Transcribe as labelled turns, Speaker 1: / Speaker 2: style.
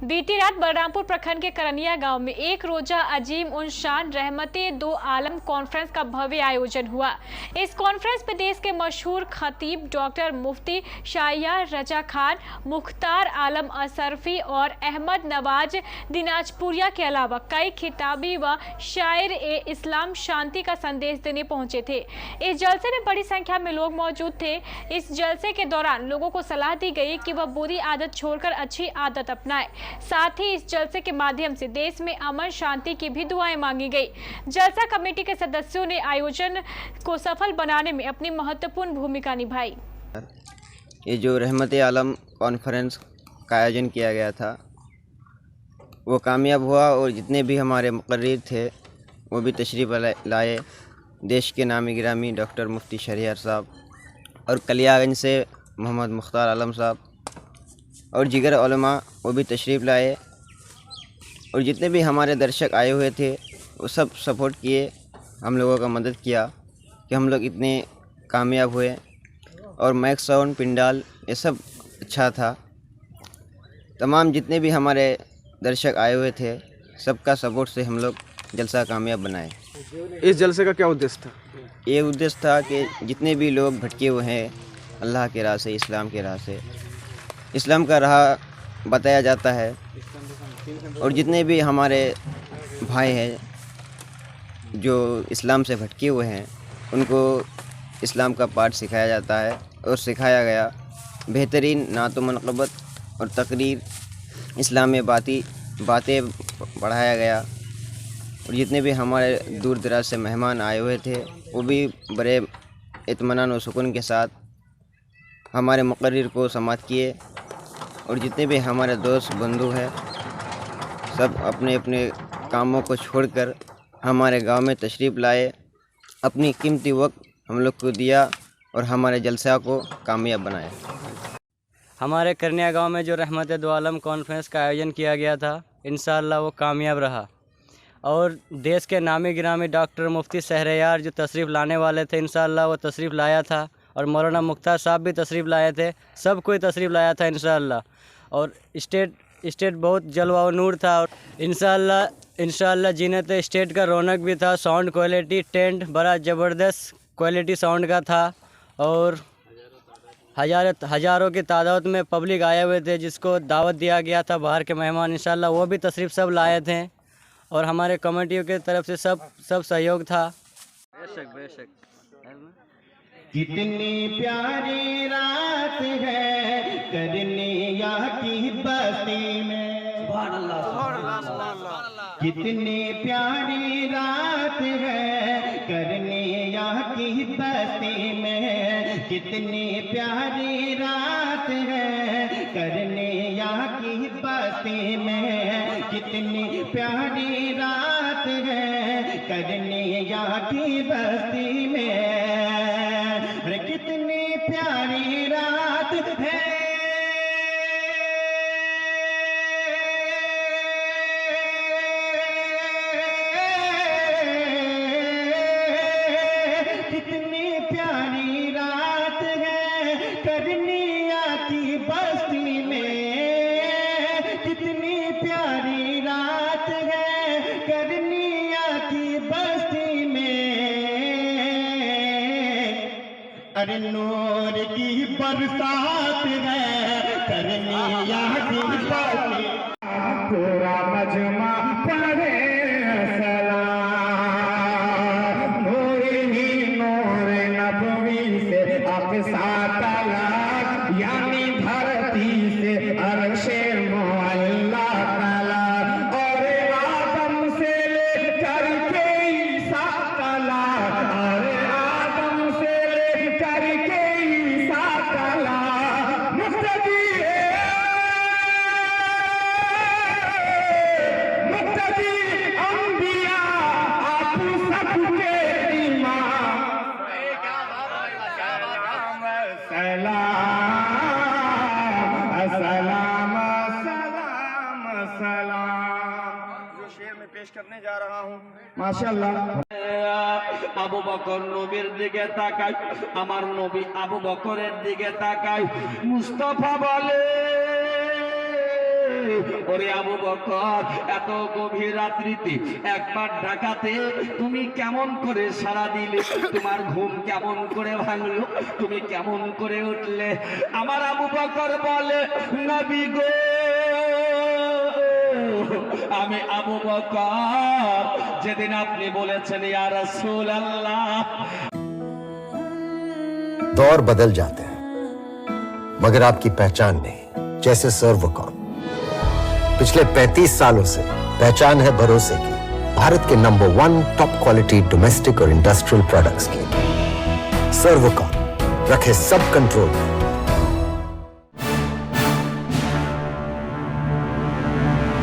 Speaker 1: बीती रात बलरामपुर प्रखंड के करनिया गांव में एक रोजा अजीम उन शान रहमते दो आलम कॉन्फ्रेंस का भव्य आयोजन हुआ। इस कॉन्फ्रेंस में देश के मशहूर खतीब डॉक्टर मुफ्ती शाहियार रजा खान, मुख्तार आलम असरफी और अहमद नवाज दिनाजपुरिया के अलावा कई खिताबी व शायर इस्लाम शांति का संदेश देने पहुंचे थे। इस जलसे में बड़ी संख्या में लोग मौजूद थे। इस जलसे के दौरान लोगों को सलाह दी गई कि वह बुरी आदत छोड़कर अच्छी आदत अपनाएं। साथ ही इस जलसे के माध्यम से देश में अमन शांति की भी दुआएं मांगी गई। जलसा कमेटी के सदस्यों ने आयोजन को सफल बनाने में अपनी महत्वपूर्ण भूमिका निभाई।
Speaker 2: ये जो रहमत आलम कॉन्फ्रेंस का आयोजन किया गया था वो कामयाब हुआ और जितने भी हमारे मुकर्रिर थे वो भी तशरीफ़ लाए। देश के नामी गिरामी डॉक्टर मुफ्ती शहरियार साहब और कलियागंज से मोहम्मद मुख्तार आलम साहब और जिगर उलमा वो भी तशरीफ़ लाए। और जितने भी हमारे दर्शक आए हुए थे वो सब सपोर्ट किए, हम लोगों का मदद किया कि हम लोग इतने कामयाब हुए। और माइक साउंड पिंडाल ये सब अच्छा था। तमाम जितने भी हमारे दर्शक आए हुए थे सबका सपोर्ट से हम लोग जलसा कामयाब बनाए।
Speaker 3: इस जलसे का क्या उद्देश्य था?
Speaker 2: ये उद्देश्य था कि जितने भी लोग भटके हुए हैं अल्लाह के राह से, इस्लाम के राह से, इस्लाम का राह बताया जाता है। और जितने भी हमारे भाई हैं जो इस्लाम से भटके हुए हैं उनको इस्लाम का पाठ सिखाया जाता है और सिखाया गया। बेहतरीन नात मनक़बत और तकरीर इस्लाम में बातें पढ़ाया गया। और जितने भी हमारे दूर दराज से मेहमान आए हुए थे वो भी बड़े इत्मीनान और सुकून के साथ हमारे मुकर्रिर को समाअत किए। और जितने भी हमारे दोस्त बंधु हैं सब अपने अपने कामों को छोड़कर हमारे गांव में तशरीफ़ लाए, अपनी कीमती वक्त हम लोग को दिया और हमारे जलसा को कामयाब बनाया।
Speaker 4: हमारे करनिया गांव में जो रहमत दो आलम कॉन्फ्रेंस का आयोजन किया गया था इंशाअल्लाह वो कामयाब रहा। और देश के नामी गिरामी डॉक्टर मुफ्ती शहरियार जो तशरीफ़ लाने वाले थे इंशाअल्लाह वो तशरीफ़ लाया था। और मौलाना मुख्तार साहब भी तशरीफ़ लाए थे, सब कोई तशरीफ़ लाया था इंशाअल्लाह। और स्टेट बहुत जलवा और नूर था। और इंशाअल्लाह जीनत स्टेट का रौनक भी था। साउंड क्वालिटी टेंट बड़ा ज़बरदस्त क्वालिटी साउंड का था। और हज़ारों की तादाद में पब्लिक आए हुए थे जिसको दावत दिया गया था बाहर के मेहमान इंशाअल्लाह वो भी तशरीफ़ सब लाए थे। और हमारे कमेटियों की तरफ से सब सहयोग था। बेशक
Speaker 5: कितनी प्यारी रात है करनिया की बस्ती में, कितनी प्यारी रात है करनिया की बस्ती में, कितनी प्यारी रात है करनिया की बस्ती में, कितनी प्यारी रात है करनिया की बस्ती में, कितनी प्यारी रात है। कितनी प्यारी रात है करनिया की बस्ती में, कितनी प्यारी रात है करनिया की बस्ती में। अरे नूर की बरसात है करनिया की बस्ती, पूरा मजमा पढ़े सलाम, नूर ही नूर नबवी से अक़सा तलक, यानी धरती से अर्शे मुअल्ला तलक, और आदम से लेकर के ईसा तलक, और आदम से लेकर के ईसा तलक, मुक़्तदी अंबिया आप सबके इमाम, सलाम सलाम सलाम। जो शेर में पेश करने जा रहा हूँ माशाअल्लाह।
Speaker 6: আবু বকর নবীর দিকে তাকাই, আমার নবী আবু বকরের দিকে তাকাই। মুস্তাফা বলে ওরে আবু বকর, এত গভীর রাত্রিতে একবার ডাকাতে তুমি কেমন করে সাড়া দিলে? তোমার ঘুম কেমন করে ভাঙলো? তুমি কেমন করে উঠলে? আমার আবু বকর বলে, নবী গো, আমি আবু বকর, যেদিন আপনি বলেছেন ইয়া রাসূলুল্লাহ।
Speaker 7: दौर बदल जाते हैं मगर आपकी पहचान नहीं। जैसे सर्वकॉम पिछले 35 सालों से पहचान है भरोसे की, भारत के नंबर 1 टॉप क्वालिटी डोमेस्टिक और इंडस्ट्रियल प्रोडक्ट्स की। सर्वकॉम रखे सब कंट्रोल में,